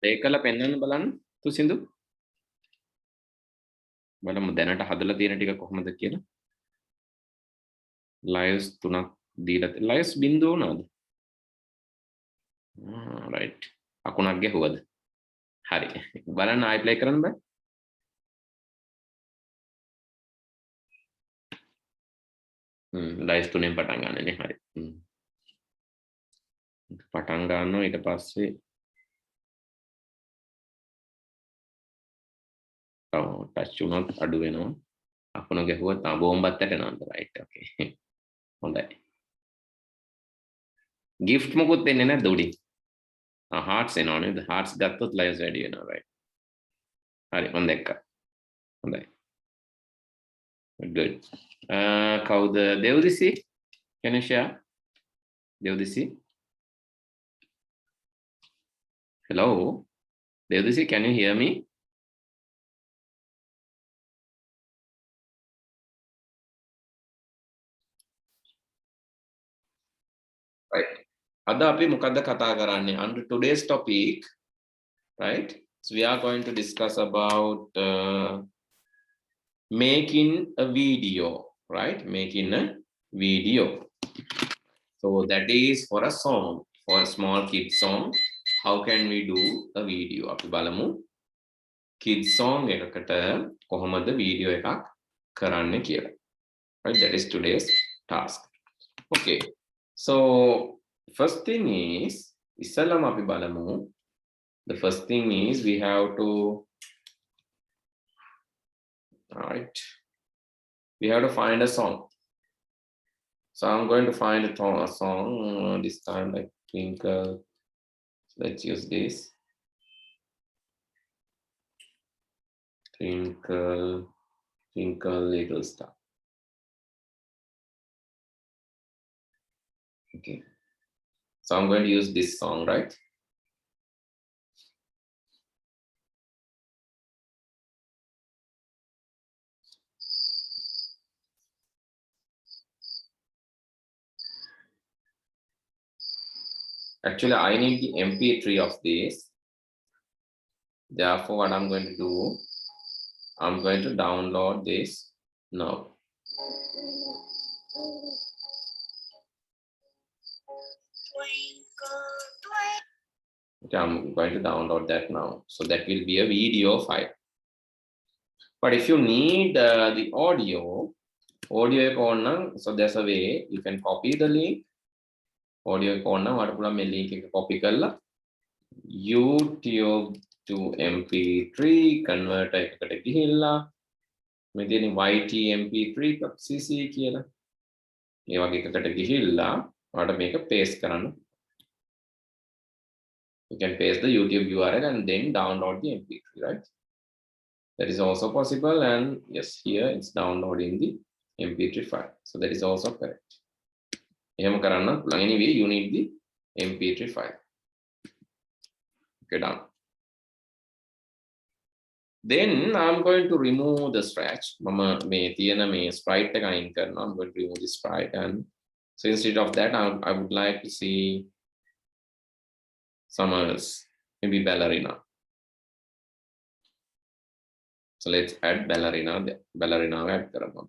play කරලා පෙන්වන්න බලන්න තුසින්දු බලමු දැනට හදලා තියෙන ටික කොහොමද කියලා lives 3ක් දීලා lives බින්දුව උනාද right අකුණක් ගැහුවද හරි බලන්න ආයි play කරන්න බෑ lives 3ෙන් පටන් ගන්නනේ හරි පටන් ගන්නවා ඊට පස්සේ ටච් වුණොත් අඩු වෙනවා අකුණ ගැහුවොත් බෝම්බත් ඇටෙනවද රයිට් ඕකේ හොඳයි gift මොකුත් දෙන්නේ නැද්ද උඩින් hearts එනවා නේද hearts ගත්තොත් lives වැඩි වෙනවා right හරි මම දැක්කා හොඳයි good කවුද දෙව්දිසි can you share දෙව්දිසි hello දෙව්දිසි can you hear me right ada api මොකද්ද කතා කරන්නේ under today's topic right so we are going to discuss about making a video right making a video so that is for a song for a small kid song how can we do a video api balamu kid song එකකට කොහොමද video එකක් කරන්න කියලා right that is today's task okay so first thing is ඉස්සෙල්ලාම අපි බලමු the first thing is we have to right we have to find a song so I'm going to find a song this time like Twinkle so let's use this Twinkle Twinkle Little Star okay so I'm going to use this song right actually I need the mp3 of this therefore what I'm going to do I'm going to download this now okay, I'm going to download that now so that will be a video file but if you need the audio එක ඕන so there's a way you can copy the link audio එක ඕන වඩ පුළුවන් මේ link එක copy කරලා YouTube to mp3 converter එකකට ගිහිල්ලා මේ තියෙන ytmp3.cc කියලා ඒ වගේ එකකට ගිහිල්ලා ඔයාලට මේක paste කරන්න you can paste the YouTube URL and then download the mp3 right that is also possible and yes here it's downloading the mp3 file so that is also correct එහෙම කරන්න පුළුවන් anyway you need the mp3 file okay done then I'm going to remove the scratch mama මේ තියෙන මේ sprite එක අයින් කරනවා I'm going to remove the sprite and so instead of that I would like to see some else maybe ballerina so let's add ballerina add කරමු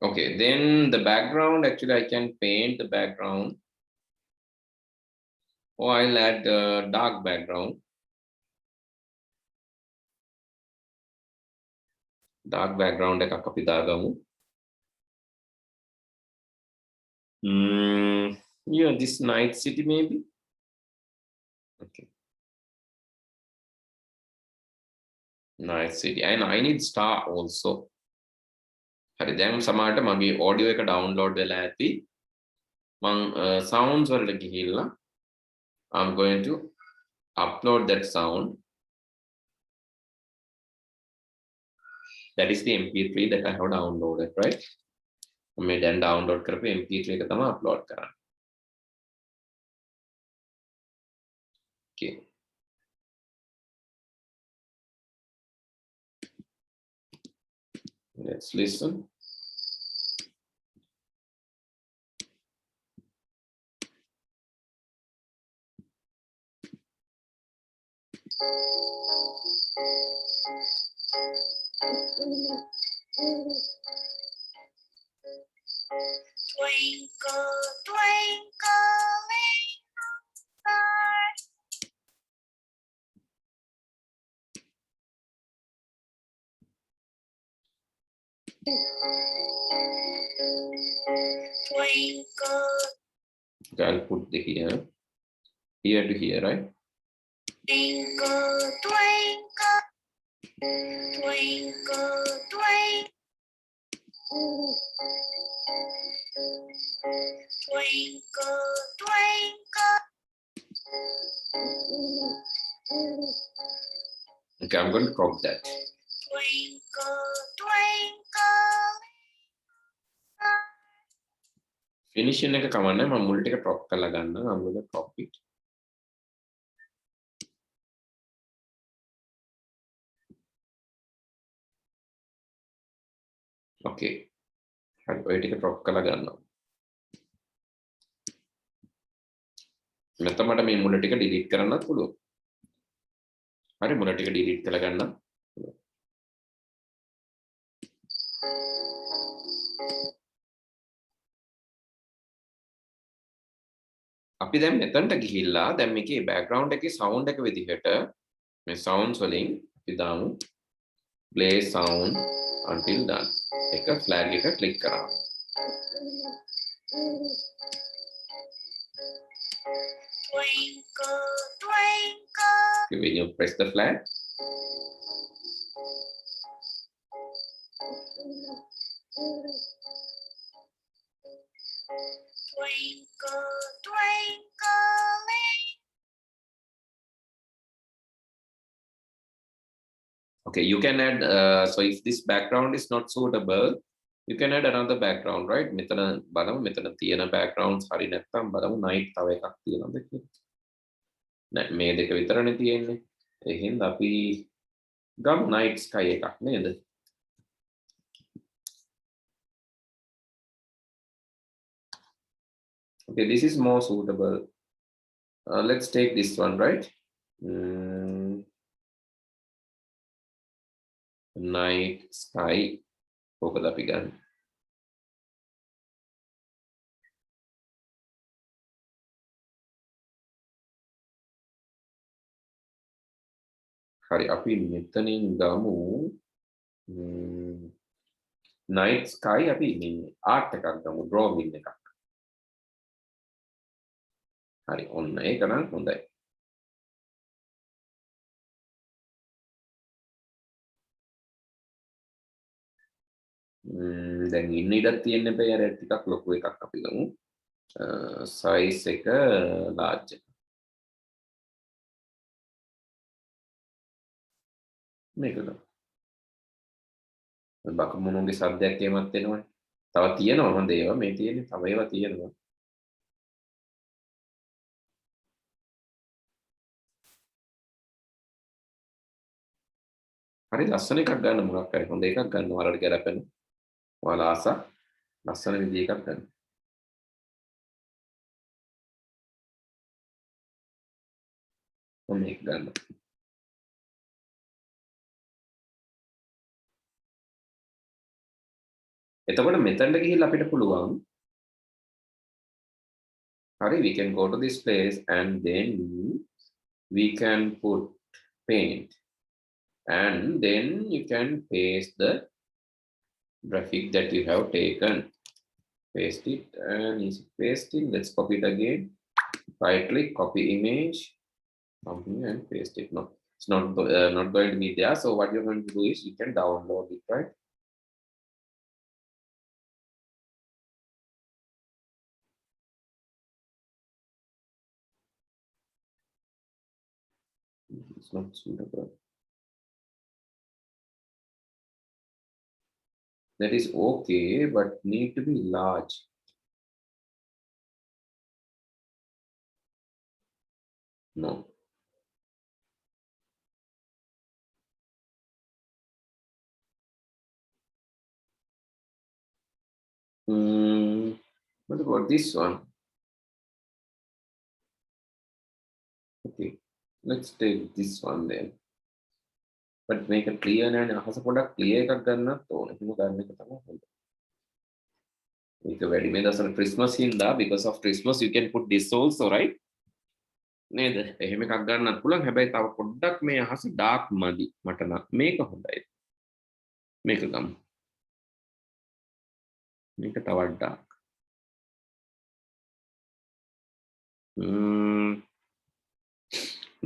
okay then the background actually I can paint the background or I'll add dark background එකක් අපි දාගමු yeah this night city maybe okay night city and I need star also හරි දැන් සමහරට මගේ audio එක download වෙලා ඇති මම sounds වලට ගිහිල්ලා I'm going to upload that sound that is the mp3 that I have downloaded right मैं then download කරපු mp3 එක තමයි upload කරන්නේ okay let's listen Twinkle, twinkling star. Twinkle, Okay, I'll put the here to here, right? twinkle, twinkle, twinkle, twinkle, twinkle, twinkle. Okay, I'm going to crop that. Twinkle, twinkle. Finishing එක කවන්න මම මුල් ටික crop කරලා ගන්න. I'm going to crop it. Okay. හරි ඔය ටික crop කරලා ගන්නවා. නැත්නම් මට මේ මුල ටික delete කරන්නත් පුළුවන්. හරි මුල ටික delete කරලා ගන්න. අපි දැන් මෙතනට ගිහිල්ලා දැන් මේකේ background එකේ sound එක විදිහට මේ sounds වලින් අපි දාමු play sound until done. එක flag එක click කරා. Twinkle, twinkle. Okay, when you press the flag, Twinkle, twinkling. okay, you can add, so if this background is not suitable, you can add another background, right? මෙතන බලමු මෙතන තියෙන backgrounds හරි නැත්නම් බලමු night තව එකක් තියෙනවද කියලා. නෑ මේ දෙක විතරනේ තියෙන්නේ. ඒ හින්දා අපි ගමු night sky එකක් නේද? Okay, this is more suitable. Let's take this one, right? Night sky. ඕකද අපි ගන්න. හරි අපි මෙතනින් ගමු night sky අපි මේ art එකක් ගමු drawing එකක්. හරි ඔන්න ඒක නම් හොඳයි. දැන් ඉන්න ඉඩක් තියෙන්න බෑ අර ටිකක් ලොකු එකක් අපි ගමු. size එක large එක. මේක ගමු. බකමුණුගේ සද්දයක් එහෙමත් එනවනේ. තව තියෙනවා හොඳ ඒවා මේ තියෙන්නේ තව ඒවා තියෙනවා. හරි ලස්සන එකක් ගන්න මොකක් හරි හොඳ එකක් ගන්න ඔයාලට ගැලපෙන. ඔයාලා ආස ලස්සන විදිහ එකක් ගන්න. මම මේක ගන්න. එතකොට මෙතනට ගිහිල්ලා අපිට පුළුවන් හරි we can go to this place and then we can put paint and then you can paste the graphic that you have taken. Paste it and easy pasting. Let's copy it again. Right click, copy image, something and paste it. No, it's not going to be there. So what you're going to do is you can download it, right? It's not suitable. That is okay, but need to be large. No. What about this one? Okay. Let's take this one then. But make it clear and අහස පොඩක් clear එකක් ගන්නත් ඕනේ. ඒක ගන්න එක තමයි හොඳ. මේක වැඩි මේ දවස්වල Christmas හින්දා because of Christmas you can put this also, right? නේද? එහෙම එකක් ගන්නත් පුළුවන්. හැබැයි තව පොඩ්ඩක් මේ අහස dark මදි. මට නම් මේක හොඳයි. මේක ගමු. මේක තවත් dark.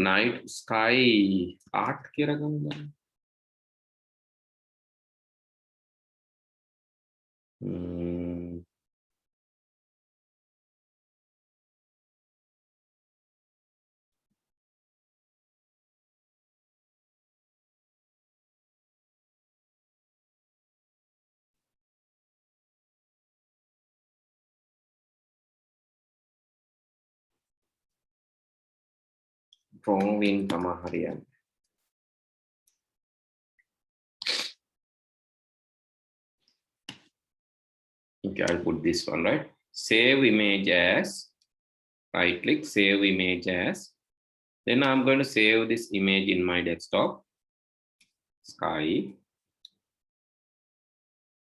Night sky art කියලා ගමු බලන්න. drawing තමයි හරියන්නේ. Okay, I'll put this one, right? Save image as, right click, save image as. Then I'm going to save this image in my desktop, sky.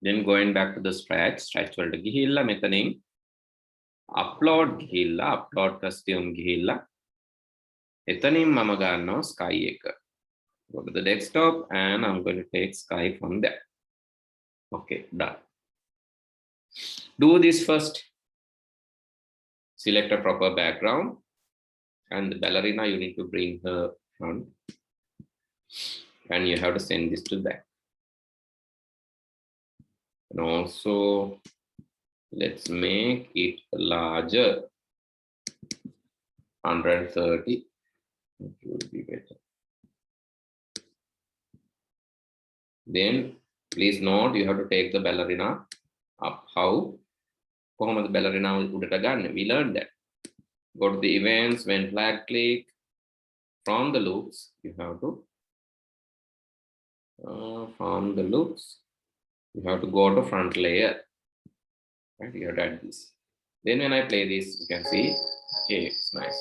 Then going back to the Scratch වලට ගිහිල්ලා මෙතනින් upload ගිහිල්ලා upload costume ගිහිල්ලා එතනින් මම ගන්නවා sky එක. Go to the desktop and I'm going to take sky from there. Okay, done. Do this first. Select a proper background and the ballerina you need to bring her front and you have to send this to back. And also let's make it larger. 130. It would be better. Then please note you have to take the ballerina up. How? කොහොමද ballerina උඩට ගන්න? We learned that. Go to the events, when flag click, from the loops, you have to you have to go to front layer. Right, you have to add this. Then when I play this, you can see, hey, it's nice.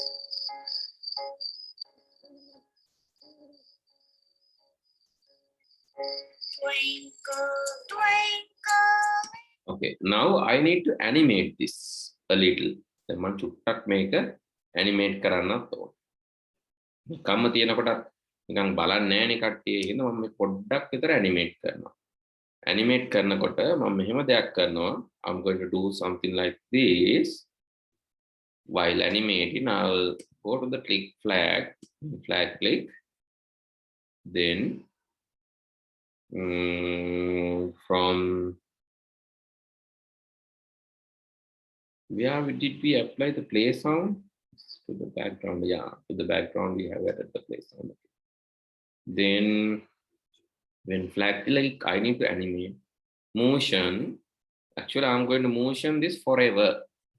Twinkle, twinkle. Okay, now I need to animate this a little. දැන් මම චුට්ටක් මේක animate කරන්නත් ඕන. කම්ම තියෙනකොට නිකන් බලන්නේ නැහැ නේ කට්ටිය. එහෙනම් මම මේ පොඩ්ඩක් විතර animate කරනවා. Animate කරනකොට මම මෙහෙම දෙයක් කරනවා. I'm going to do something like this. While animating, I'll go to the click flag click. Then from where did we apply the play sound? To the background, yeah, to the background we have added the play sound. Then when flag, like I need to animate motion. Actually, I'm going to motion this forever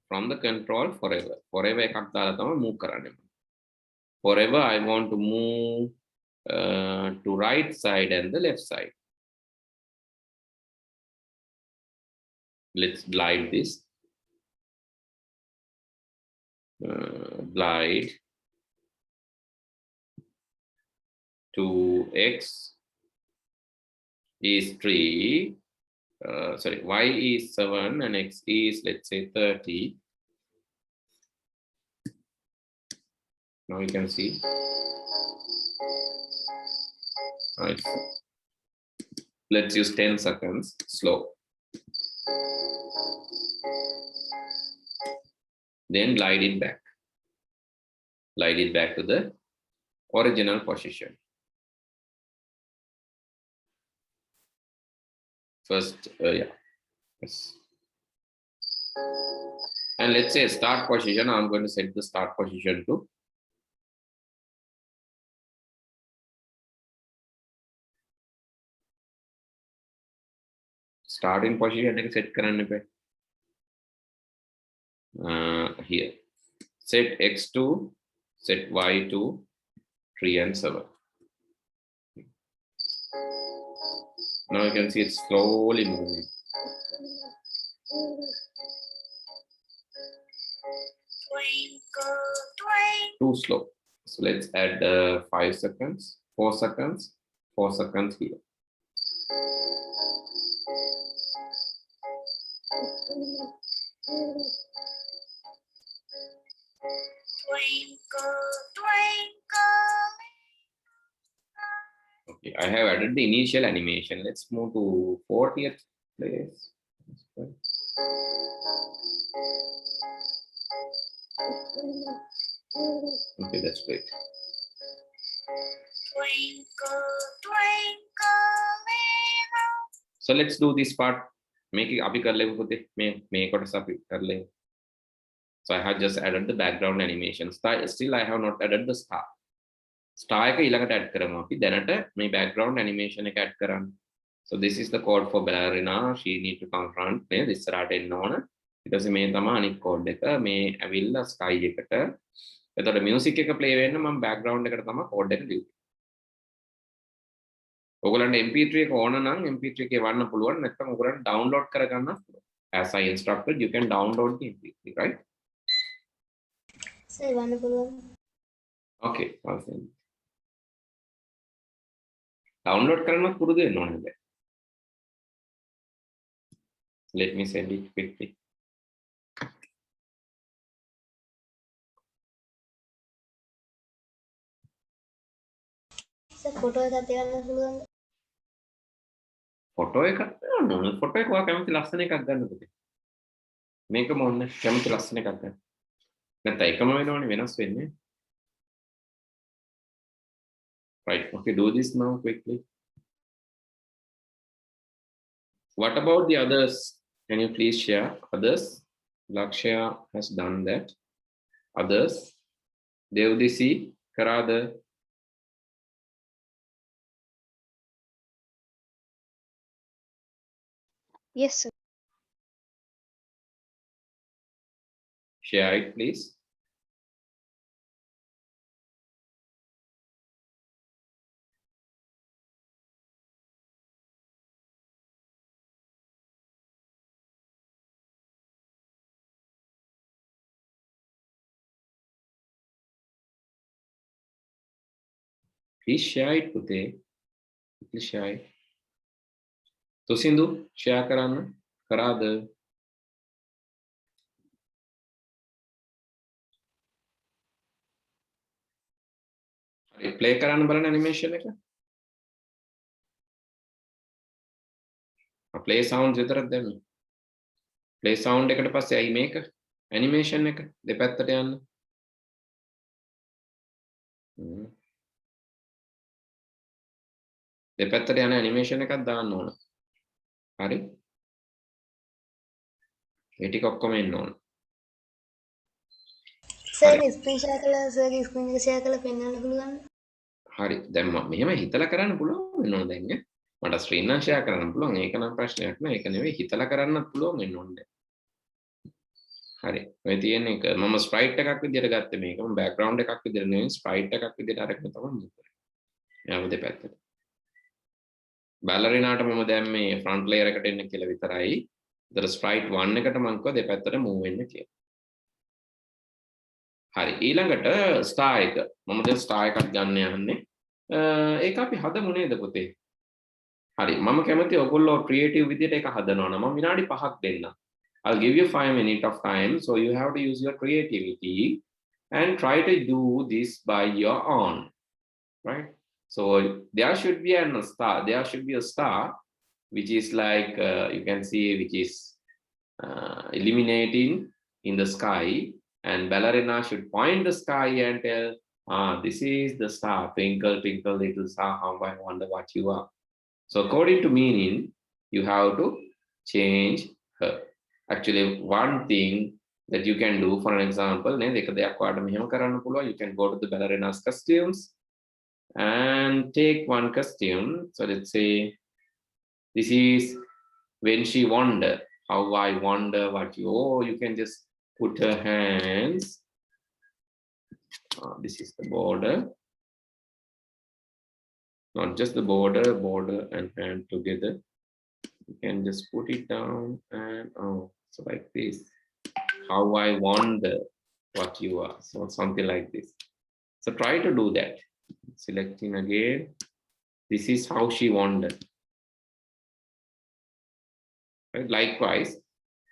from the control forever. Forever එකක් දාලා තමයි move කරන්නේ. Forever I want to move to right side and the left side. Let's glide this. Glide to x is 3. Sorry, y is 7 and x is, let's say, 30. Now you can see. Right. Let's use 10 seconds slow. Then glide it back. Glide it back to the original position. First, yeah. Yes. And let's say start position. I'm going to set the start position to starting position. Set කරන්න එපා. Here. Set x to, set y to 3 and 7. Now you can see it's slowly moving. Twinkle, twinkle. Too slow. So let's add 5 seconds, 4 seconds, 4 seconds here. Twinkle, twinkle. Okay, I have added the initial animation. Let's move to 40th place. Okay, that's great. Twinkle, twinkle, little. So let's do this part. Make it api kar le make api kar le. So I have just added the background animation. Still I have not added the star. Star එක ඊළඟට add කරමු අපි. දැනට මේ background animation එක add කරන්න. So this is the code for ballerina. She need to confront නේද ඉස්සරහට එන්න ඕන. ඊට පස්සේ මේ තමයි අනිත් code එක. මේ ඇවිල්ලා sky එකට. එතකොට music එක play වෙන්න මම background එකට තමයි code එක ලියුවේ. ඔයගොල්ලන්ට MP3 එක ඕන නම් MP3 එකේ වන්න පුළුවන්. නැත්නම් ඔයගොල්ලන්ට download කරගන්නත් පුළුවන්. As I instructed, you can download the MP3, right? Sir, වන්න පුළුවන්. Okay, I'll send it. Download කරනවත් පුරුදු වෙන්න ඕනේ හැබැයි. Let me send it quickly. Sir, photo එකක් තියන්න පුළුවන්ද? ෆොටෝ එකක් ගන්න ඕනේ. ෆොටෝ එක ඔයා කැමති ලස්සන එකක් ගන්න පුතේ. මේකම ඕනේ කැමති ලස්සන එකක් ගන්න. නැත්නම් එකම වෙනවනේ වෙනස් වෙන්නේ. Right, okay, do this now quickly. What about the others? Can you please share? Others? Lakshya has done that. Others? Devdisi, Karada. Yes, sir. Share it, please. Please share it, Pute. Please share it. Tusindu, share karana. Karada. Play karana balan animation එක. Play sounds විතරක් දැම්මේ. Play sound එකට පස්සේ අයි මේක animation එක දෙපැත්තට යන්න. දෙපැත්තට යන animation එකක් දාන්න ඕන. හරි? ඒ ටික ඔක්කොම එන්න ඕන. Sir, screen share කළා sir ගේ screen එක share කරලා පෙන්වන්න පුළුවන්ද? හරි. දැන් මම මෙහෙම හිතලා කරන්න පුළුවන් වෙනවා දැන් නේ. මට screen එක share කරන්න පුළුවන්. ඒක නම් ප්‍රශ්නයක් නෑ. ඒක නෙවෙයි හිතලා කරන්නත් පුළුවන් වෙන්න ඕනේ. හරි. ඔය තියෙන එක මම sprite එකක් විදියට ගත්තේ මේක. මම background එකක් විදියට නෙවෙයි sprite එකක් විදියට අරගෙන තමයි මේ කරේ. යාව දෙපැත්තට. ballerinaට මම දැන් මේ front layer එකට එන්න කියලා විතරයි. ඒතර sprite 1 එකට මම කිව්වා දෙපැත්තට move වෙන්න කියලා. හරි. ඊළඟට star එක. මම දැන් star එකක් ගන්න යන්නේ. ඒක අපි හදමු නේද පුතේ? හරි. මම කැමති ඔයගොල්ලෝ creative විදියට ඒක හදනවා නම් මම විනාඩි 5ක් දෙන්නම්. I'll give you 5 minutes of time, so you have to use your creativity and try to do this by your own, right? So there should be a star. There should be a star, which is like you can see, which is illuminating in the sky, and ballerina should point the sky and tell, this is the star. Twinkle, twinkle, little star, how I wonder what you are. So according to meaning, you have to change her. Actually, one thing that you can do, for an example, you can go to the ballerina's costumes and take one costume. So let's say this is when she wonder, how I wonder what you, you can just put her hands. This is the border. Not just the border and hand together. You can just put it down and so like this. How I wonder what you are. So something like this. So try to do that. Selecting again. This is how she wanted. Right? Likewise,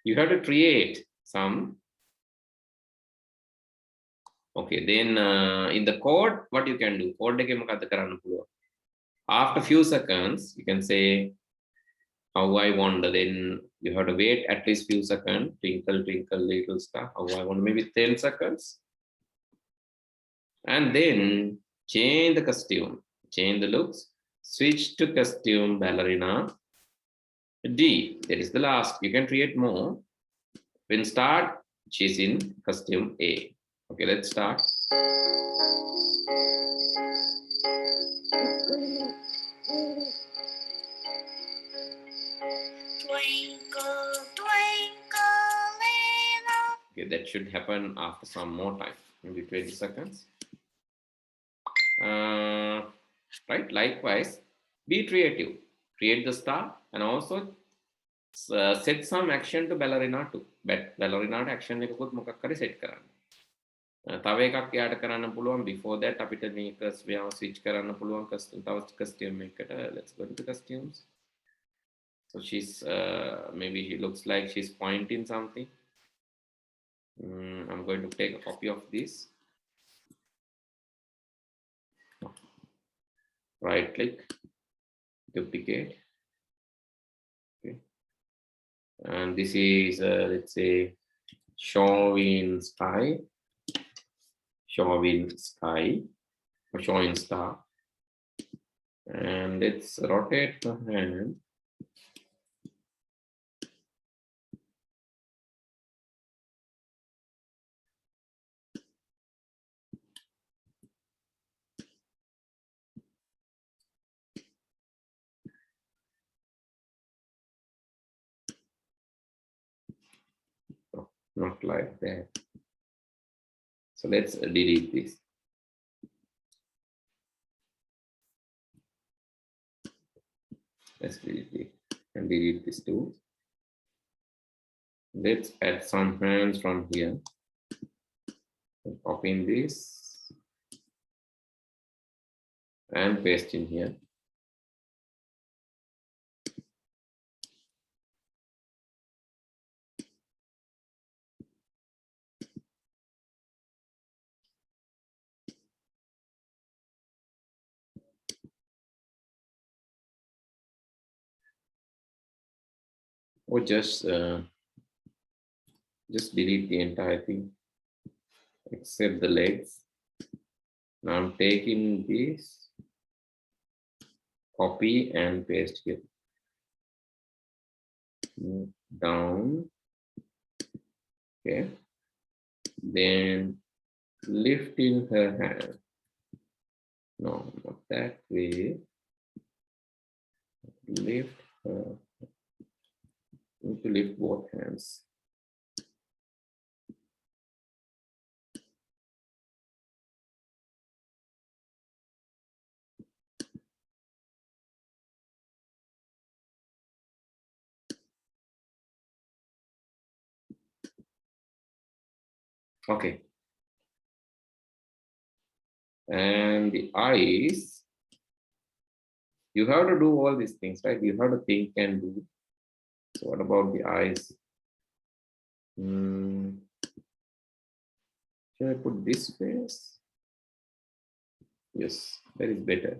you have to create some. Okay, then in the code, what you can do? Code after few seconds, you can say how I wonder. Then you have to wait at least few seconds. Twinkle, twinkle, little star. How I wonder, maybe 10 seconds. And then change the costume, change the looks, switch to costume ballerina D. That is the last. You can create more. When start, she's in costume A. Okay, let's start. Twinkle, twinkle, little. Okay, that should happen after some more time, maybe 20 seconds. Right, likewise, be creative. Create the star and also set some action to ballerina too. But ballerina action එකකුත් මොකක් හරි set කරන්න. තව එකක් යාට කරන්න පුළුවන්. Before that අපිට මේක switch කරන්න පුළුවන් costume එකකට. Let's go to the costumes. So she's maybe she looks like she's pointing something. I'm going to take a copy of this. Right click, duplicate. Okay. And this is let's say showing sky, showing sky, or showing star. And let's rotate the hand. Not like that. So let's delete this. Let's delete it and delete this too. Let's add some hands from here. Copying this and paste in here. Or just delete the entire thing except the legs. Now I'm taking this, copy and paste here. Move down. Okay. Then lift in her hand. No, not that way. Lift her. Need to lift both hands. Okay. And the eyes, you have to do all these things, right? You have to think and do. So what about the eyes? Should I put this face? Yes, that is better.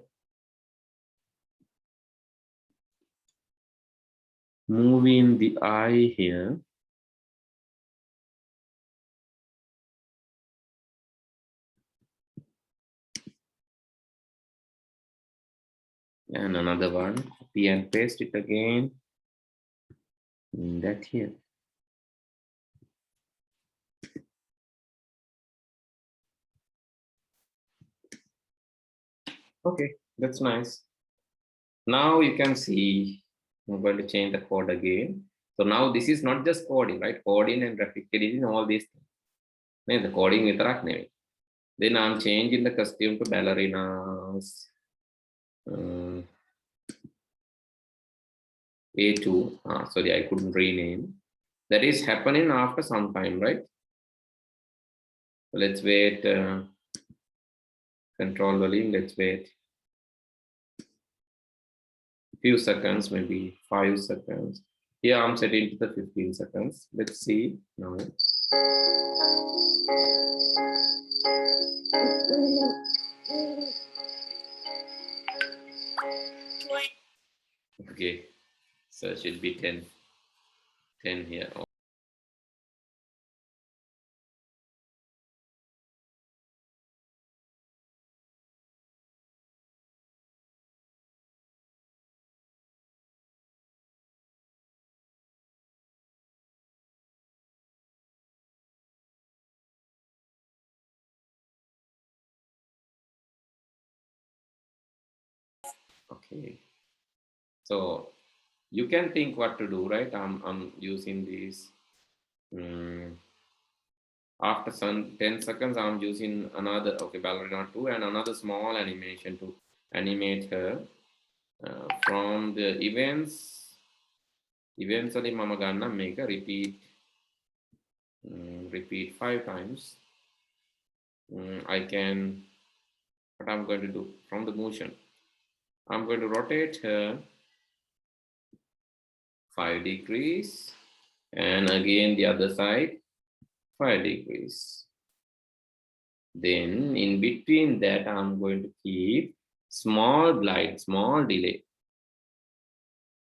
Moving the eye here. And another one, copy and paste it again. That here. Okay, that's nice. Now you can see, I'm going to change the code again. So now this is not just coding, right? Coding and graphic editing, all these things. The coding vitarak නෙවෙයි. Then I'm changing the costume to ballerinas. A2. Sorry, I couldn't rename. That is happening after some time, right? So let's wait Control volume, let's wait. Few seconds, maybe 5 seconds. Here I'm setting to the 15 seconds. Let's see now. Okay, so it should be 10 here. Okay, so you can think what to do, right? I'm using these. After some 10 seconds, I'm using another, okay, ballerina 2 and another small animation to animate her from the events. Eventually, mama ganna make a repeat 5 times. I can, what I'm going to do from the motion, I'm going to rotate her 5 degrees and again the other side 5 degrees. Then in between that, I'm going to keep small glide, small delay,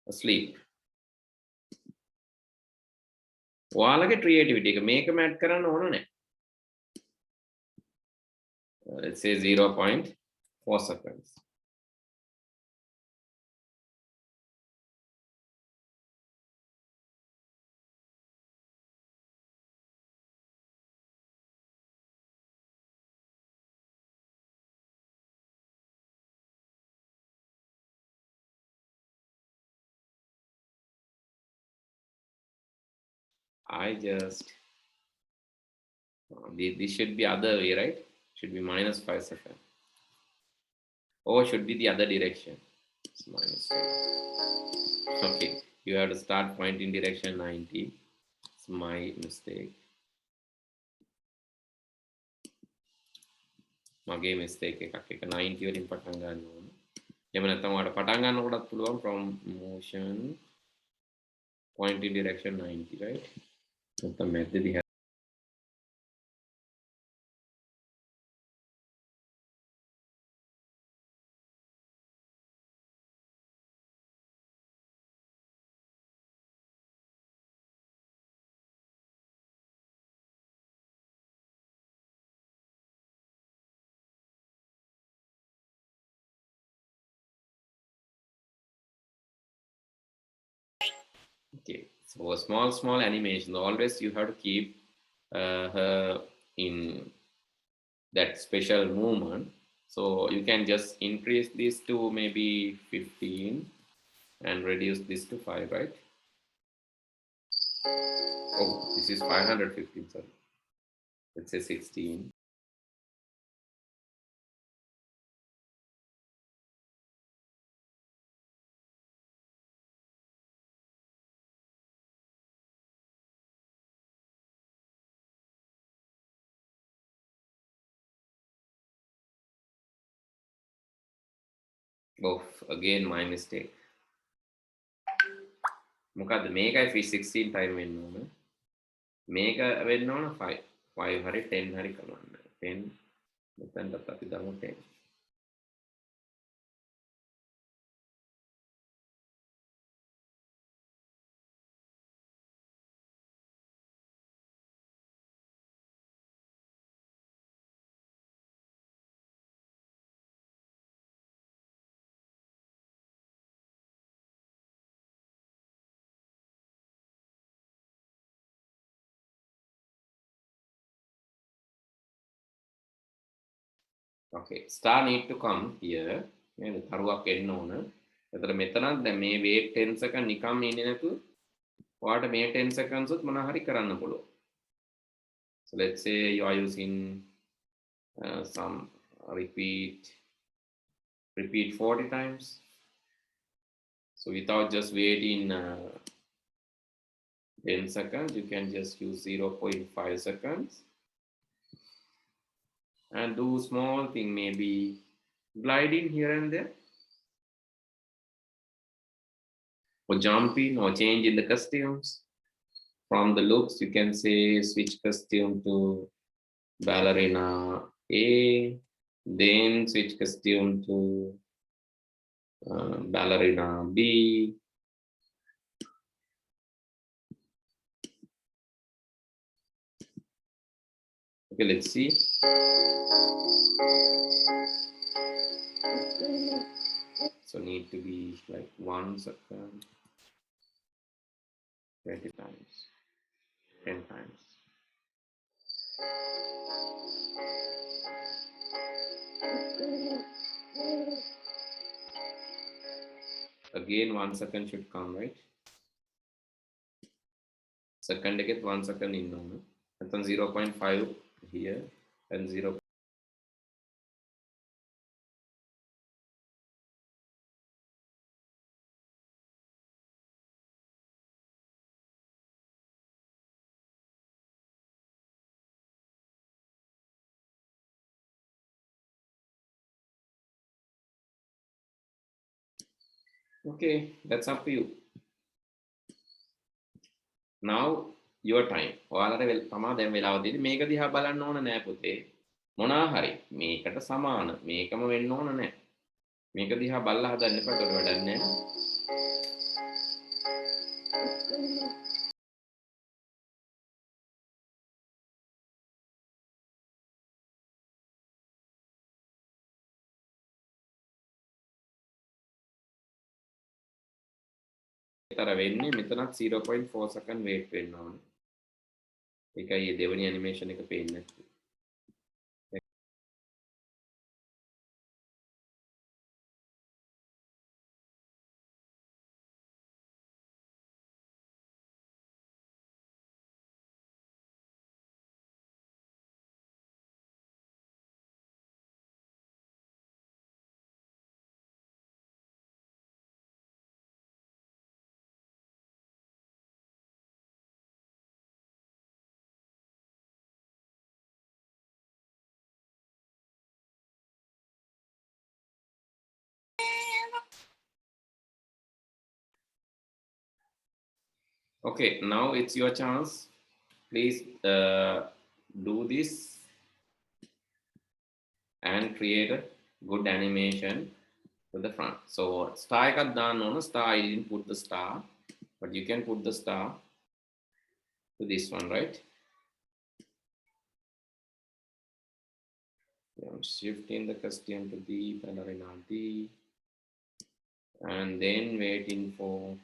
asleep. ඔයාලගේ creativity එක මේකම add කරන්න ඕන නැහැ. Let's say 0.4 seconds. I just, this should be other way, right? Should be -5 seconds. Or should be the other direction. It's -5. Okay, you have to start pointing direction 90. It's my mistake. මගේ mistake එකක් එක 90 වලින් පටන් ගන්න ඕන. එහෙම නැත්නම් ඔයාලට පටන් ගන්නකොටත් පුළුවන් from motion pointing direction 90, right? නැත්නම් මැද්දේදී Okay, so a small animation. Always you have to keep her in that special movement. So you can just increase this to maybe 15 and reduce this to 5, right? Oh, this is 515, sorry. Let's say 16. Oh, again my mistake. මොකද්ද මේකයි 16 time වෙන්න ඕන. මේක වෙන්න ඕන 5. 5 හරි 10 හරි කරන්න. 10 මෙතනට අපි දාමු 10. Okay, star need to come here. නේද? තරුවක් එන්න ඕන. එතකොට මෙතනත් දැන් මේ wait 10 second නිකම් ඉන්නේ නැතුව ඔයාලට මේ 10 seconds උත් මොනවා හරි කරන්න පුළුවන්. So let's say you are using some repeat 40 times. So without just waiting 10 seconds, you can just use 0.5 seconds. and do small thing, maybe gliding here and there, or jumping, or change in the costumes. From the looks, you can say switch costume to ballerina A, then switch costume to ballerina B. Okay, let's see. So need to be like 1 second, 20 times, 10 times. Again, 1 second should come, right? Second get 1 second in on. And then 0.5 here and 0. Okay, that's up to you. Now your time. ඔයාලට තමා දැන් වෙලාව දෙන්නේ. මේක දිහා බලන්න ඕන නෑ පුතේ. මොනවා හරි මේකට සමාන මේකම වෙන්න ඕන නෑ. මේක දිහා බලලා හදන්න එපා. ඒකට වැඩක් නෑ. තර වෙන්නේ මෙතනත් 0.4 second wait වෙන්න ඕන. ඒකයි දෙවෙනි animation එක පේන්නේ නැත්තේ. Okay, now it's your chance. Please do this and create a good animation to the front. So star එකක් දාන්න ඕන. Star, I didn't put the star, but you can put the star to this one, right? I'm shifting the costume to D, ballerina D, and then waiting for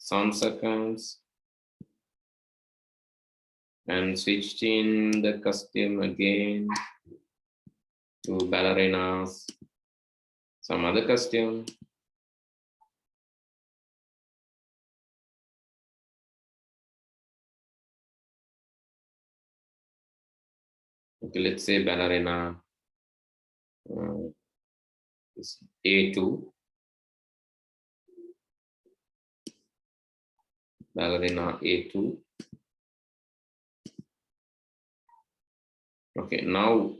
some seconds and switched in the costume again to ballerinas, some other costume. Okay, let's say ballerina is A2, ballerina A2. Okay, now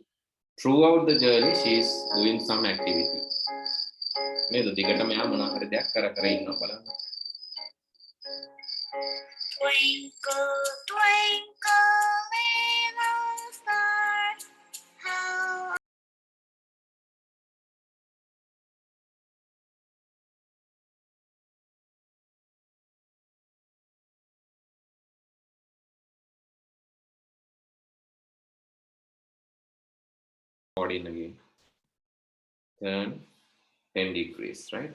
throughout the journey, she is doing some activity. නේද? දිගටම යා මොනවා හරි දෙයක් කර කර ඉන්නවා බලන්න. Twinkle, twinkle, little star, how Body in again. Turn 10 degrees, right?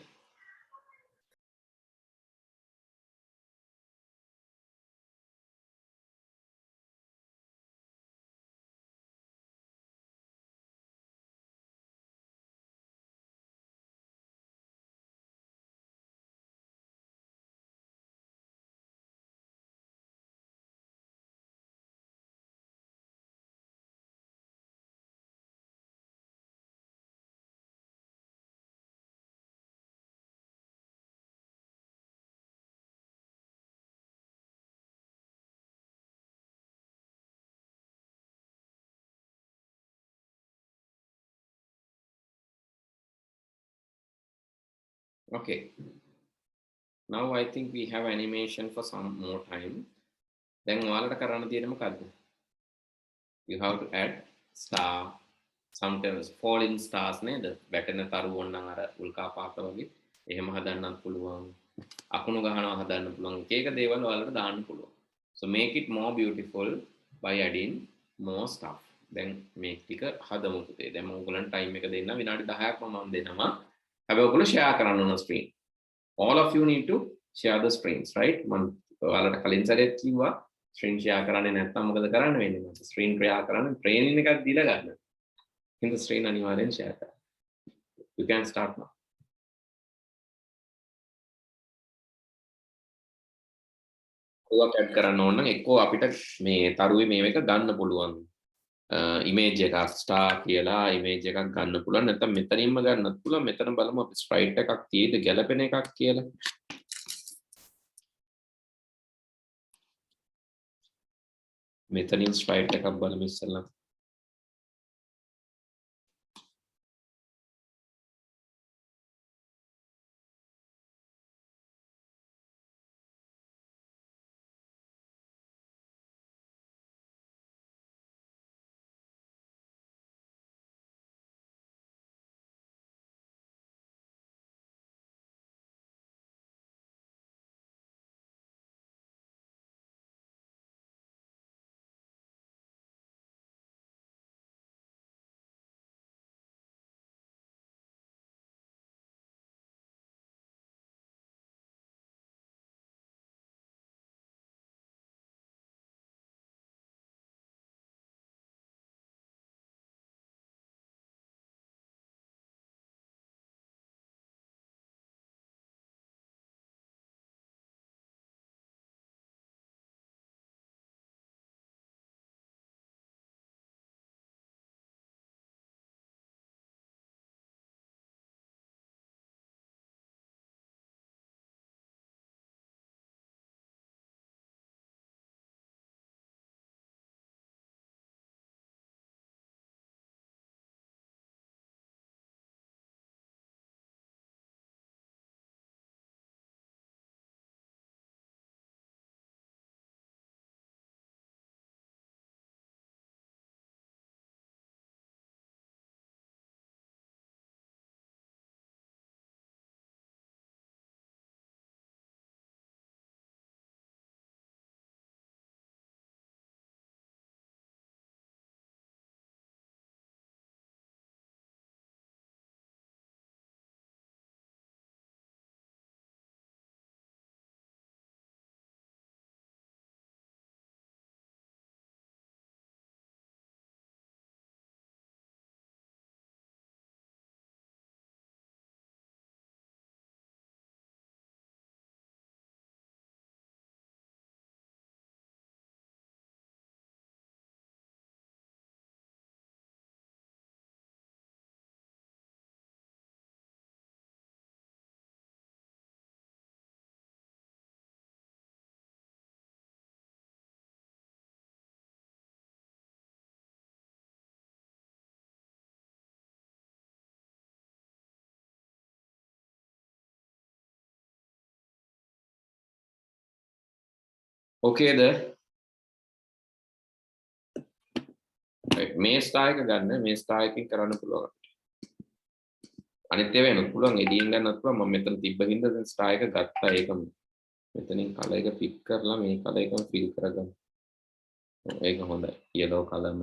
Okay, now I think we have animation for some more time. Then ඔයාලට කරන්න තියෙන්නේ මොකද්ද? You have to add star, sometimes falling stars නේද? වැටෙන තරු ඕනනම් අර උල්කා පාට වගේ එහෙම හදන්නත් පුළුවන්. අකුණු ගහනවා හදන්න පුළුවන්. එක එක දේවල් ඔයාලට දාන්න පුළුවන්. So make it more beautiful by adding more stuff. දැන් මේ ටික හදමු පුතේ. දැන් මම ඔයගලන්ට ටයිම් එක දෙන්න විනාඩි 10ක් මම දෙනවා. හැබැයි ඔයගොල්ලෝ share කරන්න ඕන screen. All of you need to share the screens, right? මම ඔයාලට කලින් සැරේත් කිව්වා screen share කරන්නේ නැත්නම් මොකද කරන්න වෙන්නේ? මම screen share කරන්න training එකක් දීලා ගන්න. ඉතින් screen අනිවාර්යෙන් share කරන්න. You can start now. ඔයක් ඇඩ් කරන්න ඕන නම් එක්කෝ අපිට මේ තරුවේ මේව එක ගන්න පුළුවන්. ඉමේජ් එකක් ස්ටාර් කියලා ඉමේජ් එකක් ගන්න පුළුවන්. නැත්නම් මෙතනින්ම ගන්නත් පුළුවන්. මෙතන බලමු අපි ස්ප්‍රයිට් එකක් තියෙද ගැලපෙන එකක් කියලා. මෙතනින් ස්ප්‍රයිට් එකක් බලමු ඉස්සෙල්ලා. Okay there. Right. මේ ස්ටාර් එක ගන්න මේ ස්ටාර් එකකින් කරන්න පුළුවන්. අනිත් ඒවා වෙනත් පුළුවන් එඩිටින් ගන්නත් පුළුවන්. මම මෙතන තිබ්බ හින්දා දැන් ස්ටාර් එක ගත්තා ඒකම. මෙතනින් කලර් එක පික් කරලා මේ කලර් එකම ෆිල් කරගන්න. ඒක හොඳයි. yellow කලර් ම.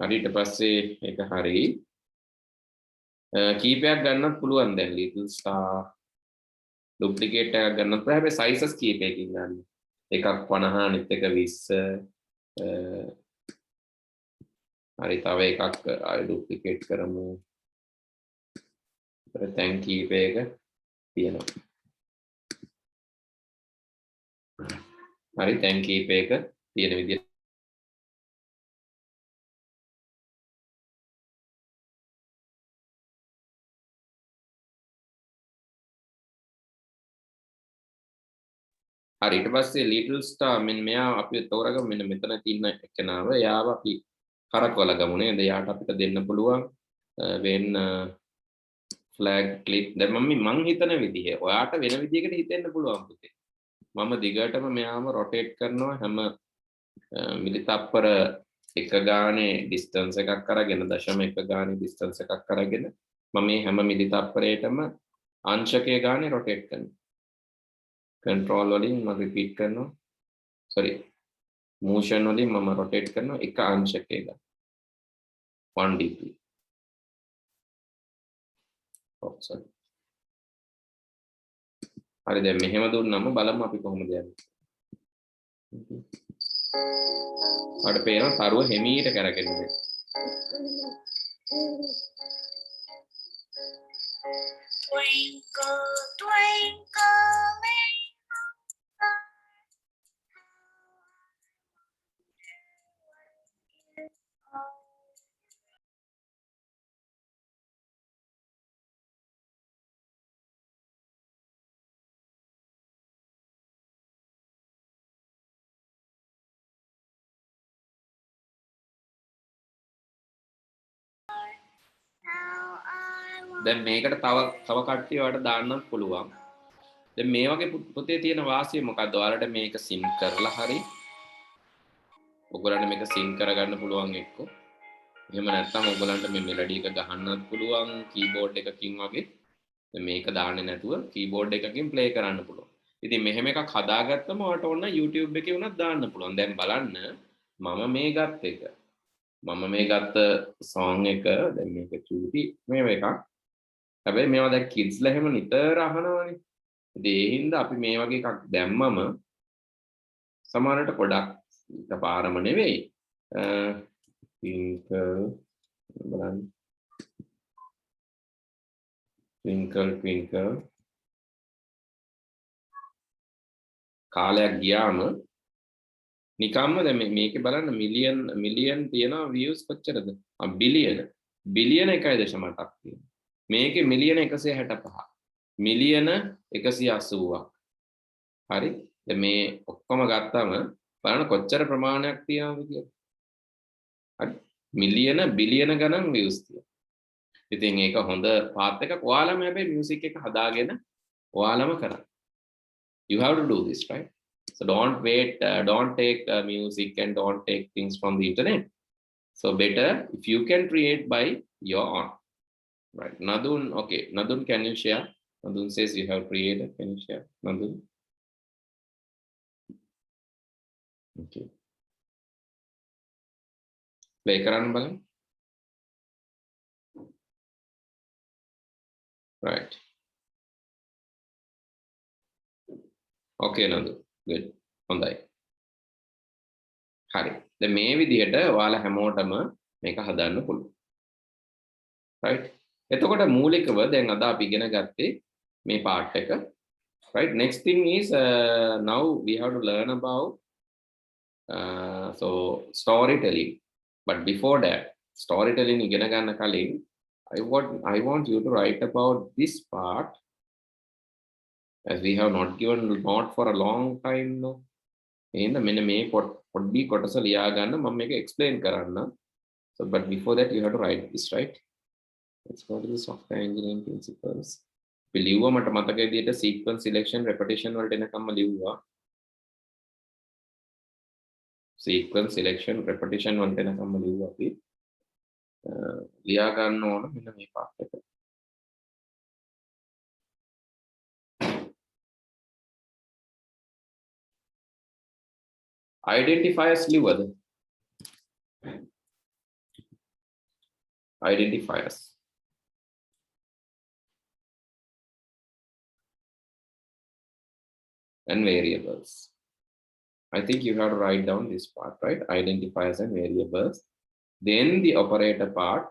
හරි ඊට පස්සේ ඒක හරි. කීපයක් ගන්නත් පුළුවන් දැන් little star duplicate එකක් ගන්නත් පුළුවන්. හැබැයි sizes කීපයකින් ගන්න. එකක් 50 අනිත් එක 20 හරි තව එකක් ආයෙ ඩුප්ලිකේට් කරමු. ඒතර තැන් කීපයක තියෙනවා. හරි තැන් කීපයක තියෙන විදිහට හරි ඊට පස්සේ little star මෙන්න මෙයා අපි තෝරගමු මෙන්න මෙතන තියෙන එකනාව එයාව අපි කරකවලා ගමු නේද? එයාට අපිට දෙන්න පුළුවන් when flag click. දැන් මම හිතන විදිහ ඔයාට වෙන විදිහකට හිතෙන්න පුළුවන් පුතේ. මම දිගටම මෙයාම rotate කරනවා හැම මිලි තප්පර එක ගානේ distance එකක් අරගෙන 0.1 ගානේ distance එකක් අරගෙන මම මේ හැම මිලි තප්පරයකටම අංශකයේ ගානේ rotate කරනවා. control වලින් මම repeat කරනවා. sorry motion වලින් මම rotate කරනවා එක අංශකයක 1 degree. oh sorry. හරි දැන් මෙහෙම දුන්නම බලමු අපි කොහොමද යන්නේ. අපිට පේනවා තරුව හිමීට කරගෙනනේ. Twinkle, twinkle, little star, how I දැන් මේකට තව කට්ටිය ඔයාලට දාන්නත් පුළුවන්. දැන් මේ වගේ පොතේ තියෙන වාසිය මොකද්ද? ඔයාලට මේක සිම් කරලා හරි ඔයගොල්ලන්ට මේක සිම් කරගන්න පුළුවන් එක්ක. එහෙම නැත්නම් ඔයගොල්ලන්ට මේ මෙලඩි එක ගහන්නත් පුළුවන් කීබෝඩ් එකකින් වගේ. දැන් මේක දාන්නේ නැතුව කීබෝඩ් එකකින් ප්ලේ කරන්න පුළුවන්. ඉතින් මෙහෙම එකක් හදාගත්තම ඔයාලට ඕන YouTube එකේ උනත් දාන්න පුළුවන්. දැන් බලන්න මම මේ ගත්ත එක. මම මේ ගත්ත song එක දැන් මේක චූටි මේ එකක්. හැබැයි මේවා දැන් kidsලා එහෙම නිතර අහනවනේ. ඉතින් ඒ හින්දා අපි මේ වගේ එකක් දැම්මම සමහරට පොඩක් එකපාරම නෙවෙයි. twinkle බලන්න. twinkle twinkle කාලයක් ගියාම නිකම්ම දැන් මේකේ බලන්න මිලියන් තියෙනවා views කොච්චරද? බිලියන 1.8ක් තියෙනවා. මේකේ මිලියන 165. මිලියන 180ක්. හරි? දැන් මේ ඔක්කොම ගත්තම බලන්න කොච්චර ප්‍රමාණයක් තියෙනවද කියලා. හරි? මිලියන බිලියන ගණන් views තියෙනවා. ඉතින් ඒක හොඳ පාත් එකක්. ඔයාලම හැබැයි music එක හදාගෙන ඔයාලම කරන්න. You have to do this, right? So don't wait, don't take music and don't take things from the internet. So better if you can create by your own. Right, Nadun, okay. Nadun, can you share? Nadun says you have created. Can you share? Nadun? Okay. Play karan balan. Right. Okay, Nadun. Good. හොඳයි. හරි. දැන් මේ විදිහට ඔයාලා හැමෝටම මේක හදන්න පුළුවන්. right? එතකොට මූලිකව දැන් අද අපි ඉගෙන ගත්තේ මේ part එක. right? Next thing is now we have to learn about so storytelling. But before that, storytelling ඉගෙන ගන්න කලින් I want you to write about this part as we have not given note for a long time no. එහෙනම් මෙන්න මේ පොඩි කොටස ලියා ගන්න මම මේක explain කරන්න. So but before that you have to write this, right? Let's go to the software engineering principles. අපි ලිව්වා මට මතක විදිහට sequence selection repetition වලට එනකම්ම ලිව්වා. sequence selection repetition වලට එනකම්ම ලිව්වා අපි. ලියා ගන්න ඕන මෙන්න මේ part එක. identifiers ලිව්වද? identifiers. And variables. I think you have to write down this part, right? Identifiers and variables. Then the operator part.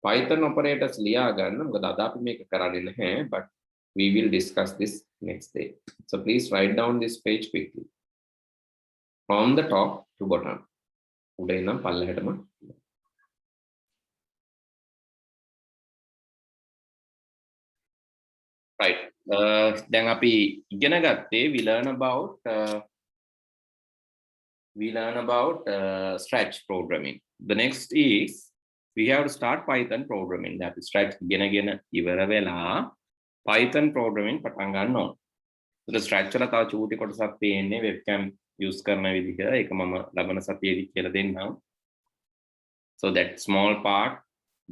Python operators ලියා ගන්න. මොකද අද අපි මේක කරන්නේ නැහැ, but we will discuss this next day. So please write down this page quickly. From the top to bottom. උඩ ඉඳන් පල්ලෙහාටම. Right. දැන් අපි ඉගෙන ගත්තේ we learn about stretch programming. The next is we have to start Python programming. That is right. Again, ඉවර වෙලා Python programming පටන් ගන්න ඕන. ඒක ස්ට්‍රක්චර් එක තව චූටි කොටසක් තියෙන්නේ webcam use කරන විදිහ. ඒක මම ලබන සතියේදී කියලා දෙන්නම්. So that small part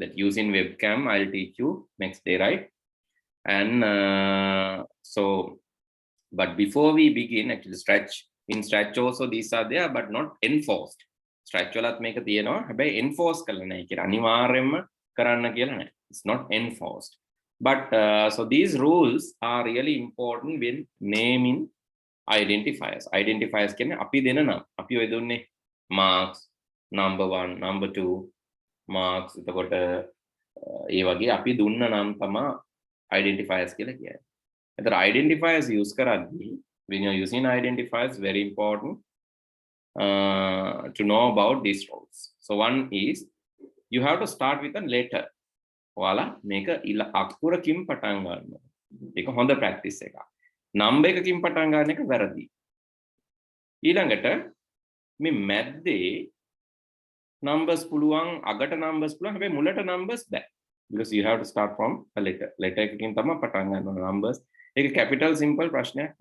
that using webcam I'll teach you next day, right? And so but before we begin, actually in stretch also these are there but not enforced. Stretch වලත් මේක තියෙනවා. හැබැයි enforce කරලා නැහැ කියලා. අනිවාර්යයෙන්ම කරන්න කියලා නැහැ. It's not enforced. But so these rules are really important when naming identifiers. Identifiers කියන්නේ අපි දෙන නම්. අපි ඔය දුන්නේ marks, number 1, number 2, marks. එතකොට ඒ වගේ අපි දුන්න නම් තමයි identifiers කියලා කියන්නේ. එතකොට identifiers use කරද්දී when you're using identifiers, very important to know about these rules. So one is you have to start with a letter. ඔයාලා මේක අකුරකින් පටන් ගන්නවා. ඒක හොඳ ප්‍රැක්ටිස් එකක්. නම්බර් එකකින් පටන් ගන්න එක වැරදි. ඊළඟට මේ මැද්දේ numbers පුළුවන්, අගට numbers පුළුවන්, හැබැයි මුලට numbers බෑ. Because you have to start from a letter. letter එකකින් තමයි පටන් ගන්න numbers. ඒක capital simple ප්‍රශ්නයක්.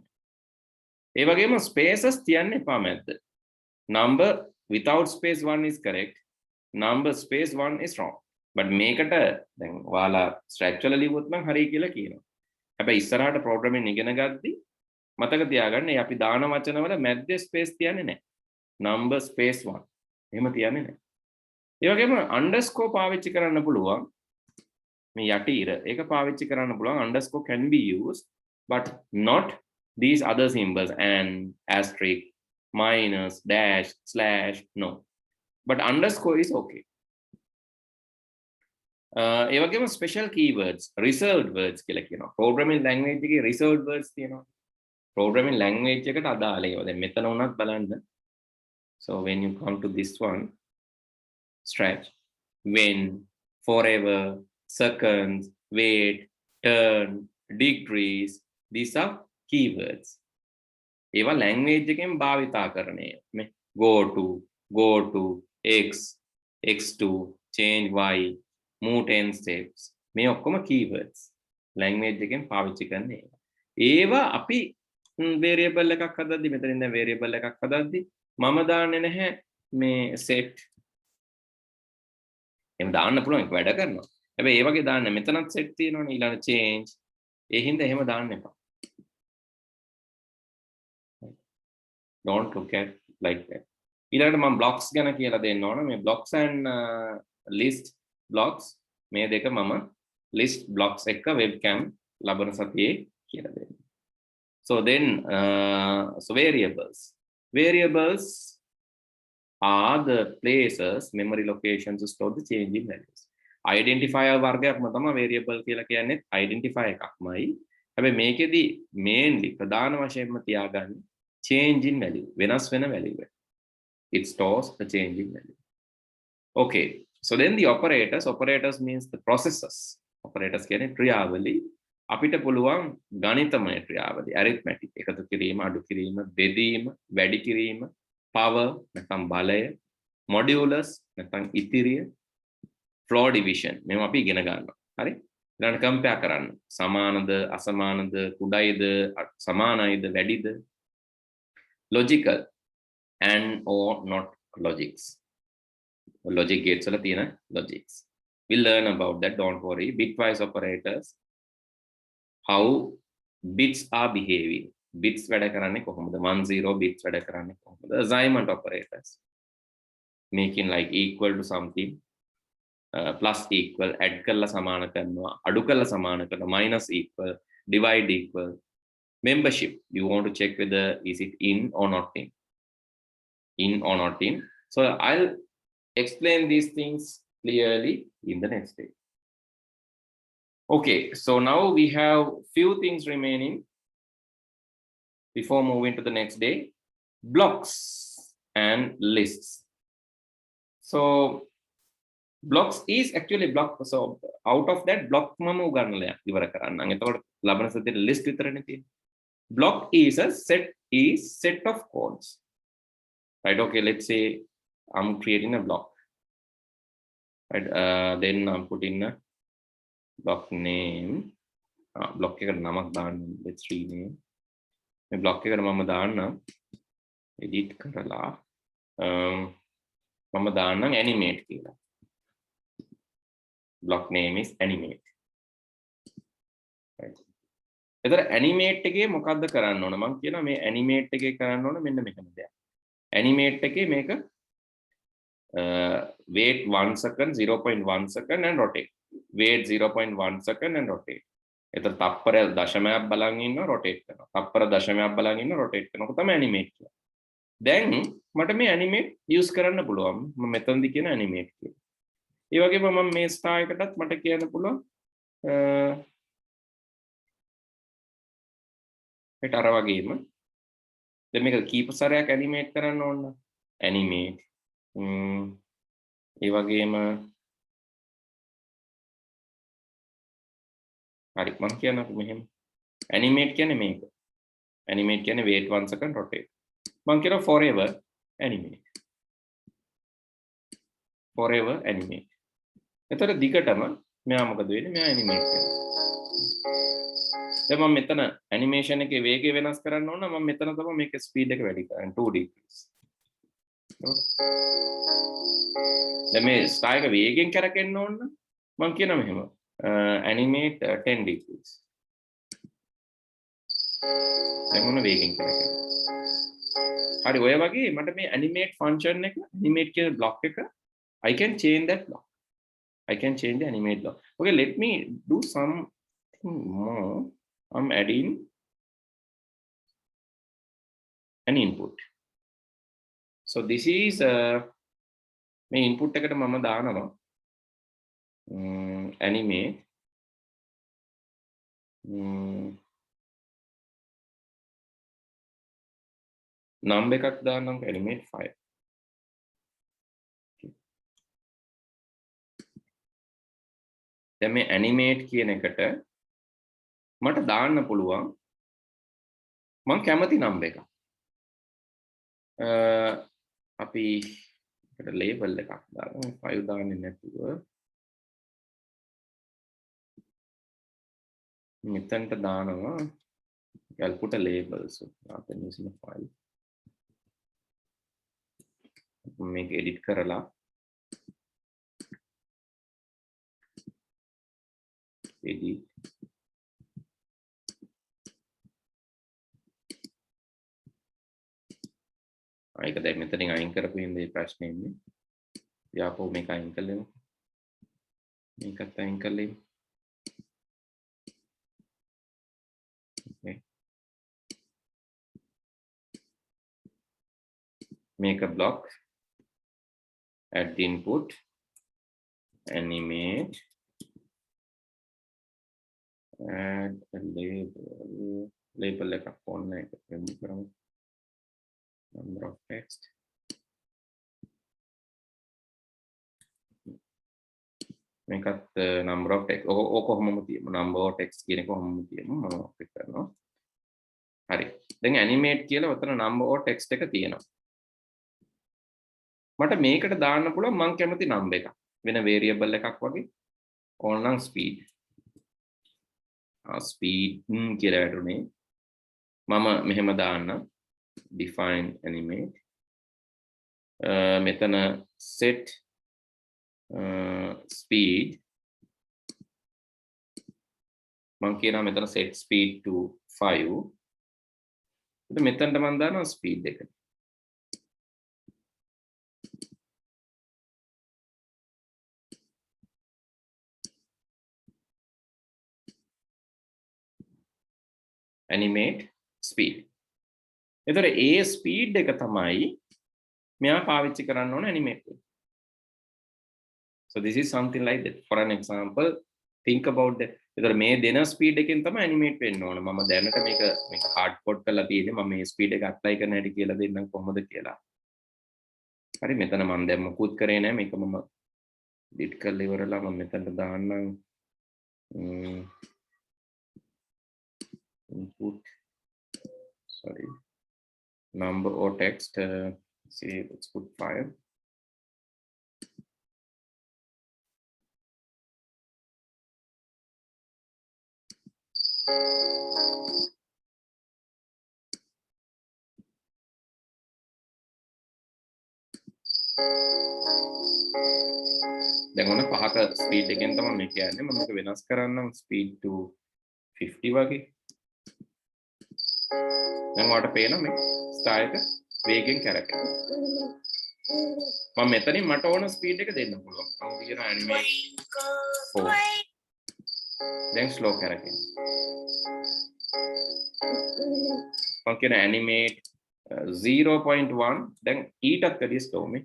ඒ වගේම spaces තියන්න එපා මැද්ද. Number without space 1 is correct. Number space 1 is wrong. But මේකට දැන් ඔයාලා structural ලිව්වොත් නම් හරියි කියලා කියනවා. හැබැයි ඉස්සරහට programming ඉගෙන ගද්දි මතක තියාගන්න අපි දාන වචනවල මැද්දේ space තියන්නේ නැහැ. Number space 1. එහෙම තියන්නේ නැහැ. ඒ වගේම underscore පාවිච්චි කරන්න පුළුවන්. මේ යටි ඉර ඒක පාවිච්චි කරන්න පුළුවන්. Underscore can be used but not these other symbols and asterisk, minus, dash, slash, no. But underscore is okay. ඒ වගේම special keywords, reserved words කියලා කියනවා. Programming language එකේ reserved words තියෙනවා. Programming language එකට අදාළ ඒවා. දැන් මෙතන උනත් බලන්න. So when you come to this one, stretch, when, forever, seconds, wait, turn, degrees, these are keywords. ඒවා language එකෙන් භාවිතා කරන්නේ. මේ go to, x, x2, change y, move 10 steps. මේ ඔක්කොම keywords. language එකෙන් පාවිච්චි කරන්නේ. ඒවා අපි variable එකක් හදද්දි මෙතනින් දැන් variable එකක් හදද්දි මම දාන්නේ නැහැ මේ set. එහෙම දාන්න පුළුවන් ඒක වැඩ කරනවා. හැබැයි ඒ වගේ දාන්න මෙතනත් set තියෙනවනේ ඊළඟ change. ඒ හින්දා එහෙම දාන්න එපා. Don't look at like that. ඊළඟට මම blocks ගැන කියලා දෙන්න ඕන. මේ blocks and list blocks මේ දෙක මම list blocks එක webcam ලබන සතියේ කියලා දෙන්න. So then so variables are the places, memory locations to store the changing values. Identifier වර්ගයක්ම තමයි variable කියලා කියන්නේ. identifier එකක්මයි. හැබැයි මේකෙදි mainly ප්‍රධාන වශයෙන්ම තියාගන්නේ change in value, වෙනස් වෙන value එක. It stores the change in value. Okay, so then the operators means the processes. Operators කියන්නේ ක්‍රියාවලි. අපිට පුළුවන් ගණිතමය ක්‍රියාවලි, arithmetic, එකතු කිරීම, අඩු කිරීම, බෙදීම, වැඩි කිරීම, power නැත්නම් බලය, modulus නැත්නම් ඉතිරිය, floor division මේවා අපි ඉගෙන ගන්නවා. හරි? ඊළඟට compare කරන්න. සමානද, අසමානද, කුඩයිද, සමානයිද, වැඩිද? Logical and or not logics. Logic gates වල තියෙන logics. We'll learn about that, don't worry. Bitwise operators, how bits are behaving. Bits වැඩ කරන්නේ කොහොමද? 1-0 bits වැඩ කරන්නේ කොහොමද? Assignment operators, making like equal to something, plus equal, add කරලා සමාන කරනවා, අඩු කරලා සමාන කරනවා, minus equal, divide equal. Membership, you want to check whether is it in or not in. In or not in. So I'll explain these things clearly in the next day. Okay, so now we have few things remaining before moving to the next day. Blocks and lists. So blocks is actually block. So out of that block මම උගන්වලා ඉවර කරන්නම්. එතකොට ලබන සතියේ list විතරනේ තියෙන්නේ. Block is a set of codes. Right, okay, let's say I'm creating a block. right? Then I'm putting a block name. Block එකට නමක් දාන්න. Let's rename. මේ block එකට මම දාන්නම් edit කරලා මම දාන්නම් animate කියලා. Block name is animate. Right. එතන animate එකේ මොකද්ද කරන්න ඕන? මම කියනවා මේ animate එකේ කරන්න ඕන මෙන්න මෙහෙම දෙයක්. animate එකේ මේක wait 1 second, 0.1 second and rotate. Wait 0.1 second and rotate. එතන තප්පර දශමයක් බලන් ඉන්න rotate කරනවා. තප්පර දශමයක් බලන් ඉන්න rotate කරනවා. තමයි animate කියන්නේ. දැන් මට මේ animate use කරන්න පුළුවන්. මම මෙතනදි කියන animate කියලා. ඒ වගේම මම මේ star එකටත් මට කියන්න පුළුවන් ඒට අර වගේම දැන් මේක කීප සැරයක් animate කරන්න ඕන. animate ඒ වගේම හරි මම කියන්නකෝ මෙහෙම animate කියන්නේ මේක. animate කියන්නේ wait 1 second rotate. මම කියනවා forever animate. forever animate. එතකොට දිගටම මෙයා මොකද වෙන්නේ? මෙයා animate කරනවා. දැන් මම මෙතන animation එකේ වේගය වෙනස් කරන්න ඕන නම් මම මෙතන තමයි මේක speed එක වැඩි කරන්නේ 2 degrees. දැන් මේ style එක වේගෙන් කරකෙන්න ඕන නම් මම කියනවා මෙහෙම animate 10 degrees. දැන් මොන වේගෙන් කරකෙන්න. හරි ඔය වගේ මට මේ animate function එක animate කියන block එක I can change that block. I can change the animate block. Okay, let me do something more. I'm adding an input. So this is my input එකට මම දානවා animate number එකක් දාන්නම් animate 5. දැන් මේ animate කියන එකට මට දාන්න පුළුවන් මම කැමති number එකක්. අපි එකට label එකක් දාමු 5 දාන්නේ නැතුව මෙතනට දානවා I'll put a label so after using a file මේක edit කරලා edit ඒක දැන් මෙතනින් අයින් කරපු ඉන්නේ ප්‍රශ්නේ ඉන්නේ. යාපෝ මේක අයින් කළෙමු. මේකත් අයින් කළෙමු. Okay. Make a block. Add the input. Animate. Add a label. Label like a phone like a number of text. Make up the number of text. Number of text කියන එක කොහොමද කියමු මම ඔප්පි කරනවා. හරි. දැන් animate කියලා උතන number of text එක තියෙනවා. මට මේකට දාන්න පුළුවන් මම කැමති number එකක්. වෙන variable එකක් වගේ. ඕනනම් speed. speed කියලා වැටුනේ. මම මෙහෙම දාන්නම්. define animate මෙතන set speed මම කියනවා මෙතන set speed to 5 මෙතනට මම දානවා speed එක animate speed එතකොට ඒ ස්පීඩ් එක තමයි මෙයා පාවිච්චි කරන්න ඕන animate එක. So this is something like that. For an example, think about that. එතකොට මේ දෙන ස්පීඩ් එකෙන් තමයි animate වෙන්න ඕන. මම දැනට මේක hard code කරලා තියෙන්නේ. මම මේ ස්පීඩ් එක apply කරන හැටි කියලා දෙන්නම් කොහොමද කියලා. හරි මෙතන මම දැන් මොකුත් කරේ නැහැ. මේක මම edit කරලා ඉවරලා මම මෙතනට දාන්නම් input sorry number or text say let's put 5 දැන් ඔන්න පහක ස්පීඩ් එකෙන් තමයි මේ කියන්නේ මම මේක වෙනස් කරන්නම් ස්පීඩ් to 50 වගේ. දැන් ඔයාලට පේනවා මේ ස්ටාර් එක වේගෙන් කැරකෙනවා. මම මෙතනින් මට ඕන ස්පීඩ් එක දෙන්න පුළුවන්. මම කියන ඇනිමේට් 4. දැන් ස්ලෝ කැරකෙනවා. මම කියන ඇනිමේට් 0.1 දැන් ඊටත් වැඩිය ස්ලෝ මේ.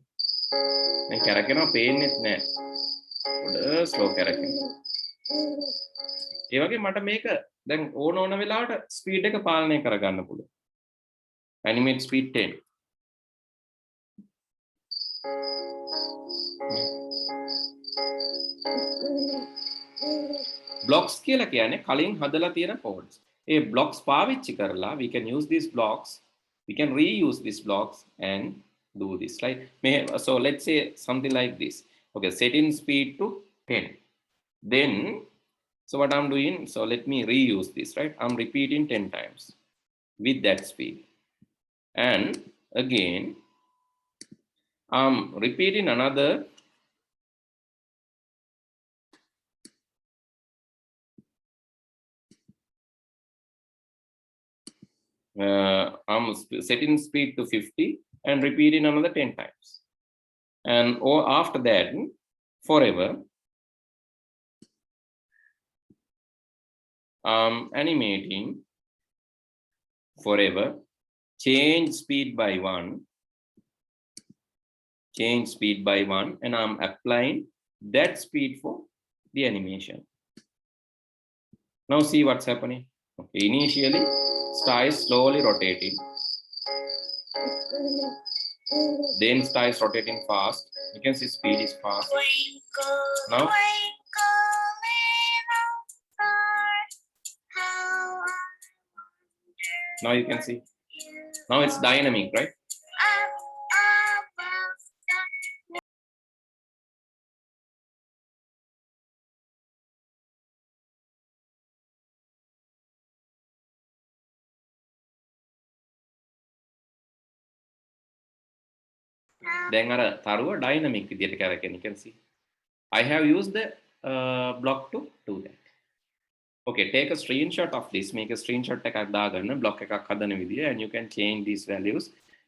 දැන් කැරකෙනවා පේන්නෙත් නෑ. පොඩ ස්ලෝ කැරකෙනවා. ඒ වගේ මට මේක දැන් ඕන වෙලාවට ස්පීඩ් එක පාලනය කරගන්න පුළුවන්. Animate speed 10. blocks කියලා කියන්නේ කලින් හදලා තියෙන codes. ඒ blocks පාවිච්චි කරලා we can use these blocks, we can reuse these blocks and do this, right? So let's say something like this. Okay, setting speed to 10. Then so what I'm doing, so let me reuse this, right? I'm repeating 10 times with that speed. And again, I'm repeating another I'm setting speed to 50 and repeating another 10 times. And or after that, forever, animating forever, change speed by 1, change speed by 1, and I'm applying that speed for the animation. Now see what's happening. Okay, initially, star is slowly rotating. Then star is rotating fast. You can see speed is fast. Now, now you can see. Now it's dynamic, right? Then අර තරුව dynamic විදියට කරගෙන you can see. I have used the block to do that. Okay, take a screenshot of this. Make a screenshot එකක් දාගන්න block එකක් හදන විදිය and you can change these values.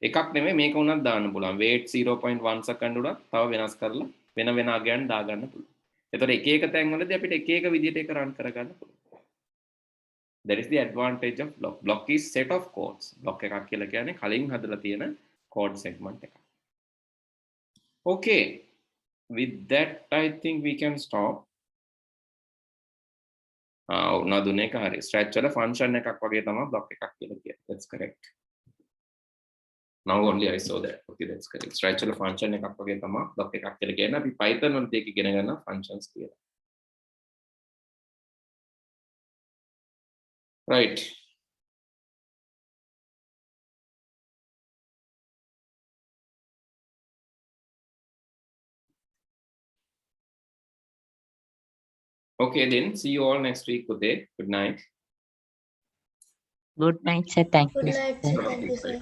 එකක් නෙමෙයි මේක උනත් දාන්න පුළුවන්. Wait 0.1 second උනත් තව වෙනස් කරලා වෙන අගයන් දාගන්න පුළුවන්. එතකොට එක එක තැන් වලදී අපිට එක එක විදියට ඒක run කරගන්න පුළුවන්. That is the advantage of block. Block is set of codes. Block එකක් කියලා කියන්නේ කලින් හදලා තියෙන code segment එකක්. Okay, with that I think we can stop. උනාදුන එක හරි. stretch වල function එකක් වගේ තමයි block එකක් කියලා කියන්නේ. That's correct. Now only I saw that. Okay, that's correct. stretch වල function එකක් වගේ තමයි block එකක් කියලා කියන්නේ. අපි Python වලදී ඒක ඉගෙන ගන්න functions කියලා. Right. Okay, then see you all next week. Good day. Good night. Good night, sir. Thank Good you. night, sir. sir. Thank you, sir.